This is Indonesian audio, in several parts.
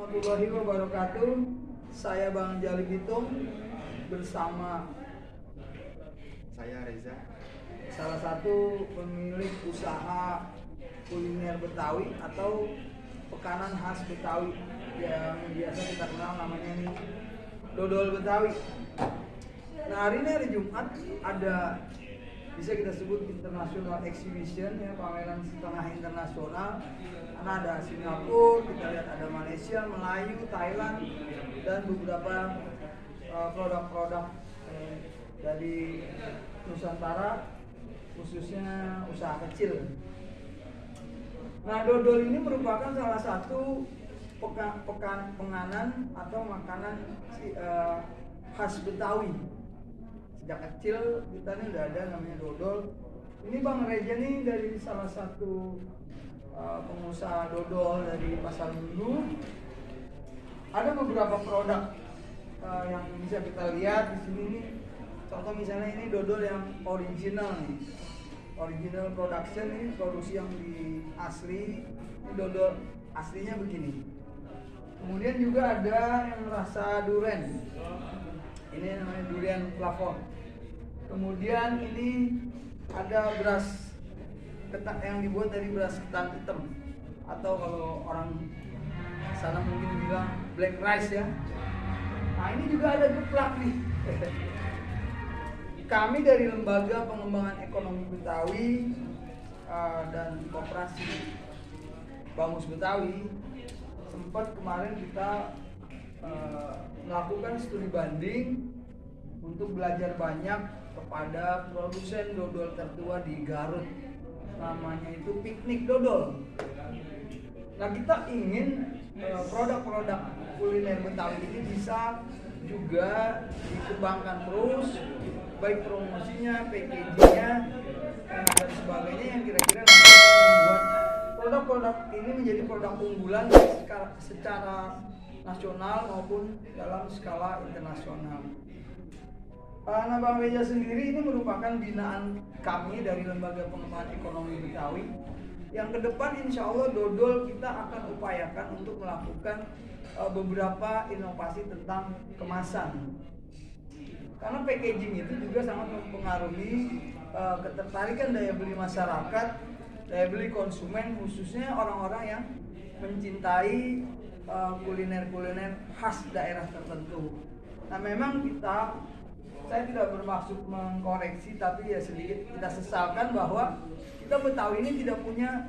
warahmatullahi wabarakatuh. Saya Bang Jali Bitung bersama saya Reza, salah satu pemilik usaha kuliner Betawi atau pekanan khas Betawi yang biasa kita kenal namanya nih dodol Betawi. Nah, hari ini hari Jumat ada bisa kita sebut international exhibition, ya, pameran setengah internasional. Karena ada Singapura, kita lihat ada Malaysia, Melayu, Thailand, dan beberapa produk-produk dari Nusantara, khususnya usaha kecil. Nah, dodol ini merupakan salah satu penganan atau makanan khas Betawi. Sejak kecil kita nih udah ada namanya dodol. Ini Bang Reza nih dari salah satu pengusaha dodol dari Pasar Minggu. Ada beberapa produk yang bisa kita lihat di sini nih. Contoh misalnya ini dodol yang original nih. Original production, ini produksi yang di asli. Ini dodol aslinya begini. Kemudian juga ada yang rasa durian. Ini namanya durian plafon. Kemudian ini ada beras ketan yang dibuat dari beras ketan hitam, atau kalau orang sana mungkin bilang black rice, ya. Nah, ini juga ada geplak nih. Kami dari Lembaga Pengembangan Ekonomi Betawi dan Koperasi Bangus Betawi sempat kemarin kita melakukan studi banding untuk belajar banyak kepada produsen dodol tertua di Garut, namanya itu Piknik Dodol. Nah, kita ingin produk-produk kuliner Betawi ini bisa juga dikembangkan terus, baik promosinya, packagingnya, dan sebagainya, yang kira-kira nanti membuat produk-produk ini menjadi produk unggulan secara nasional maupun dalam skala internasional. Nah, Bang Reza sendiri ini merupakan binaan kami dari Lembaga Pengembangan Ekonomi Betawi, yang ke depan insya Allah dodol kita akan upayakan untuk melakukan beberapa inovasi tentang kemasan. Karena packaging itu juga sangat mempengaruhi ketertarikan daya beli masyarakat, daya beli konsumen, khususnya orang-orang yang mencintai kuliner-kuliner khas daerah tertentu. Nah, memang saya tidak bermaksud mengkoreksi, tapi ya sedikit kita sesalkan bahwa kita Betawi ini tidak punya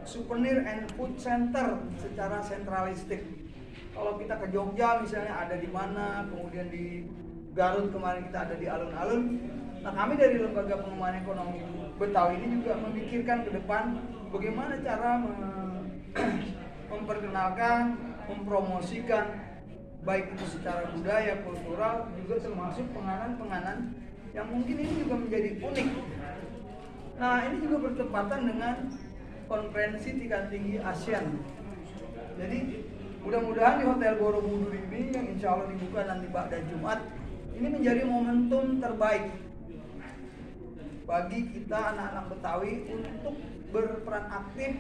souvenir and food center secara sentralistik. Kalau kita ke Jogja misalnya ada di mana, kemudian di Garut kemarin kita ada di alun-alun. Nah, kami dari Lembaga Pengembangan Ekonomi Betawi ini juga memikirkan ke depan bagaimana cara memperkenalkan, mempromosikan, baik itu secara budaya, kultural, juga termasuk penganan-penganan yang mungkin ini juga menjadi unik. Nah, ini juga bertepatan dengan konferensi tingkat tinggi ASEAN. Jadi mudah-mudahan di Hotel Borobudur ini yang insya Allah dibuka nanti pada Jumat, ini menjadi momentum terbaik bagi kita anak-anak Betawi untuk berperan aktif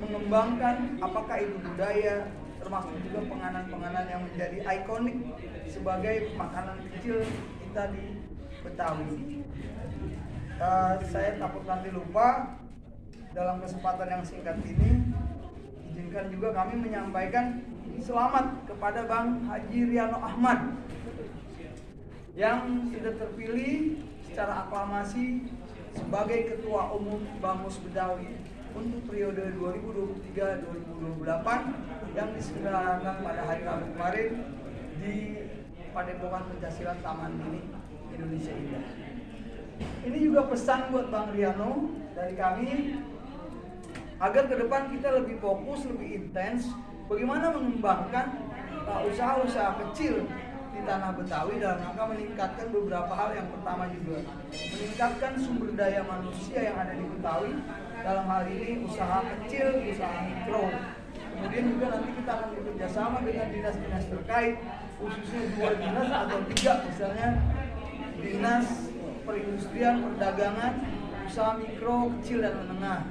mengembangkan apakah itu budaya, termasuk juga penganan-penganan yang menjadi ikonik sebagai makanan kecil kita di Betawi. Saya takut nanti lupa, dalam kesempatan yang singkat ini izinkan juga kami menyampaikan selamat kepada Bang Haji Riano Ahmad yang sudah terpilih secara aklamasi sebagai Ketua Umum Bangus Betawi untuk periode 2023-2028 yang diselenggarakan pada hari Rabu kemarin di Padepokan Pencaksilat Taman Mini Indonesia Indah. Ini juga pesan buat Bang Riano dari kami agar ke depan kita lebih fokus, lebih intens bagaimana mengembangkan usaha-usaha kecil di tanah Betawi dalam rangka meningkatkan beberapa hal. Yang pertama juga meningkatkan sumber daya manusia yang ada di Betawi, dalam hal ini usaha kecil, usaha mikro. Kemudian juga nanti kita akan bekerja sama dengan dinas-dinas terkait, khususnya 2 dinas atau 3, misalnya Dinas Perindustrian, Perdagangan, usaha mikro, kecil dan menengah.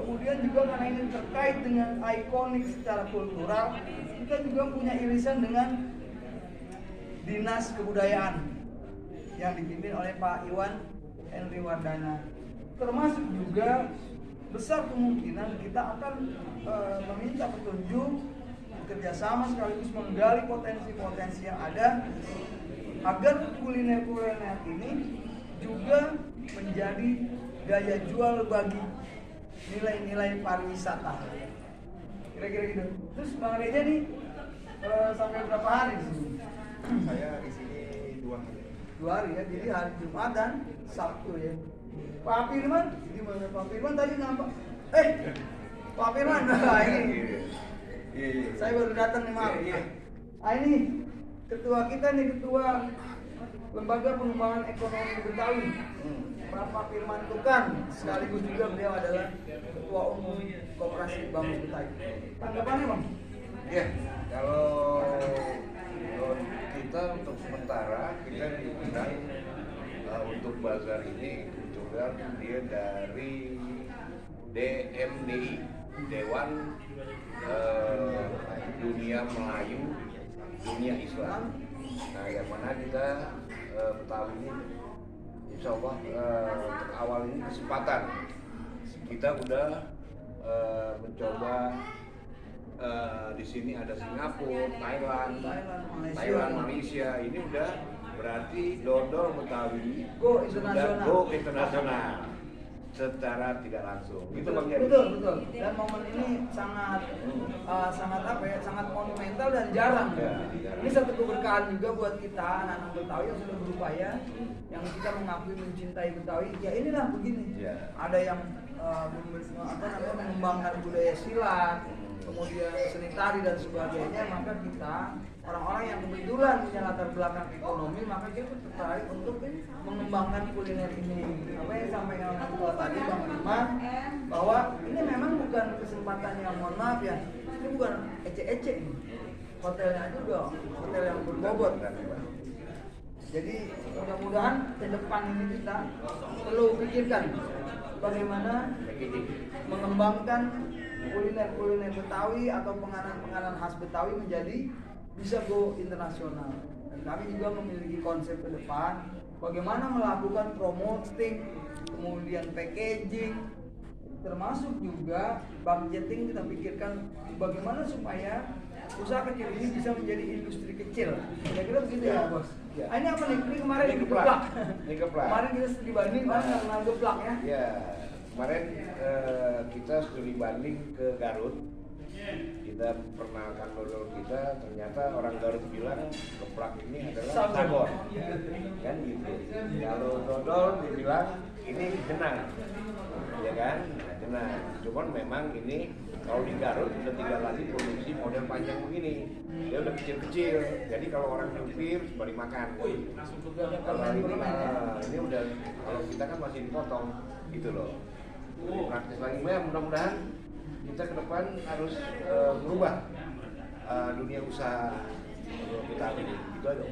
Kemudian juga karena ini terkait dengan ikonik secara kultural, kita juga punya irisan dengan Dinas Kebudayaan yang dipimpin oleh Pak Iwan Henry Wardana. Termasuk juga besar kemungkinan kita akan meminta petunjuk, bekerjasama sekaligus menggali potensi-potensi yang ada agar kuliner-kuliner ini juga menjadi daya jual bagi nilai-nilai pariwisata. Kira-kira gitu. Terus Bang Reza nih sampai berapa hari di sini? Saya di sini 2 hari. 2 hari ya, jadi hari Jumat dan Sabtu ya. Pak Firman, gimana Pak Firman tadi nampak? Pak Firman, nah ini. Iya. Saya baru datang nih maaf. Iya. Ini ketua kita nih, ketua Lembaga Pengembangan Ekonomi Betawi. Pak Firman Tukan, sekaligus juga beliau adalah ketua umum Koperasi Bamus Betawi. Tanggapannya Bang? Ya, kalau kita untuk sementara kita diundang untuk bazar ini kebetulan dia dari DMDI, Dewan Dunia Melayu Dunia Islam. Nah, yang mana kita Betawi ini insya Allah awal ini kesempatan kita udah mencoba di sini ada Singapura, Thailand, Malaysia. Ini udah berarti dodol Betawi Go sudah internasional. go internasional secara tidak langsung. Gitu Bang Jari. Betul. Dan momen ini sangat sangat monumental dan jarang. Ya, jarang. Ini satu keberkahan juga buat kita anak-anak Betawi yang sudah berupaya, yang kita mengakui mencintai Betawi. Ya inilah begini. Ya. Ada yang mengembangkan budaya silat, kemudian seni tari dan sebagainya. Maka kita orang-orang yang kebetulan punya latar belakang ekonomi, maka kita tertarik untuk mengembangkan kuliner ini. Apa yang disampaikan orang tua tadi Bang Firman, bahwa ini memang bukan kesempatan yang, mohon maaf ya, ini bukan ece-ece ini. Hotelnya juga hotel yang berbobot. Jadi mudah-mudahan ke depan ini kita perlu pikirkan bagaimana mengembangkan kuliner-kuliner Betawi atau penganan-penganan khas Betawi menjadi bisa go internasional. Dan kami juga memiliki konsep ke depan bagaimana melakukan promoting, kemudian packaging, termasuk juga budgeting. Kita pikirkan bagaimana supaya usaha kecil ini bisa menjadi industri kecil. Kira-kira begitu ya Bos? Ya. Ini apa nih? Ini kemarin Ini geplak. geplak. Ini geplak. Kemarin kita studi banding karena geplak ya. Ya, kemarin kita studi banding ke Garut. Kita perkenalkan dodol kita, ternyata orang Garut bilang geplak ini adalah sagon. Kan gitu. Kalau dodol dibilang ini jenang. Ya kan? Nah, jenang. Cuman memang ini kalau di Garut udah tidak lagi produksi model panjang begini. Dia udah kecil-kecil. Jadi kalau orang nyupir sebalik makan. Kalau ini udah, kalau kita kan masih dipotong gitu loh. Lebih praktis lagi. Ya, mudah-mudahan kita ke depan harus merubah dunia usaha kita ini. Gitu aja.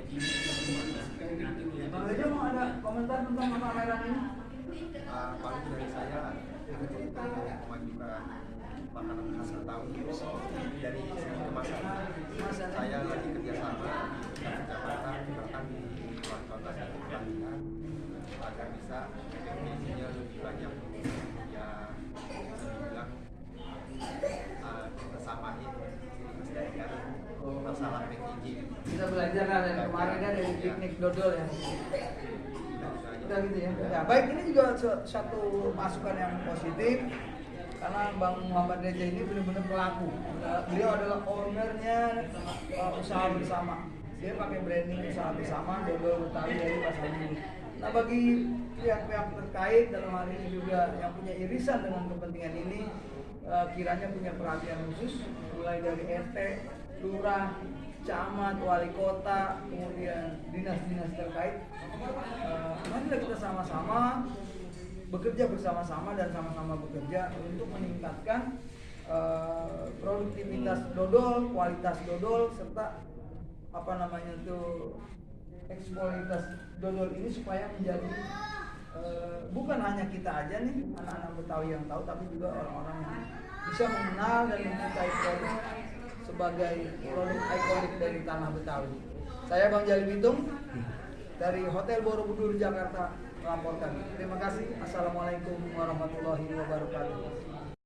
Bang Reza mau ada komentar tentang pameran ini? Paling dari saya kita memajukan makanan khas Betawi dari segi kemasan. Saya lagi kerjasama dengan kecamatan bahkan di luar kota dan pelatihan agar bisa packagingnya lebih banyak. Ya bisa dibilang kita samain dari Garut masalah packaging. Kita belajar kan dari kemarin kan dari piknik dodol ya. Kita gitu ya. Ya baik, ini juga satu masukan yang positif karena Bang Muhammad Reza ini benar-benar pelaku. Beliau adalah ownernya usaha bersama. Dia pakai branding usaha bersama dodol Betawi dari Pasar Minggu. Nah bagi pihak-pihak terkait dalam hal ini juga yang punya irisan dengan kepentingan ini, kiranya punya perhatian khusus mulai dari RT, lurah, camat, wali kota, kemudian dinas-dinas terkait. Marilah kita sama-sama bekerja bersama-sama dan sama-sama bekerja untuk meningkatkan produktivitas dodol, kualitas dodol, serta eksploitas dodol ini supaya menjadi bukan hanya kita aja nih anak-anak Betawi yang tahu, tapi juga orang-orang yang bisa mengenal dan mencintai produk sebagai produk ikonik dari tanah Betawi. Saya Bang Jali Bitung dari Hotel Borobudur Jakarta melaporkan. Terima kasih. Assalamualaikum warahmatullahi wabarakatuh.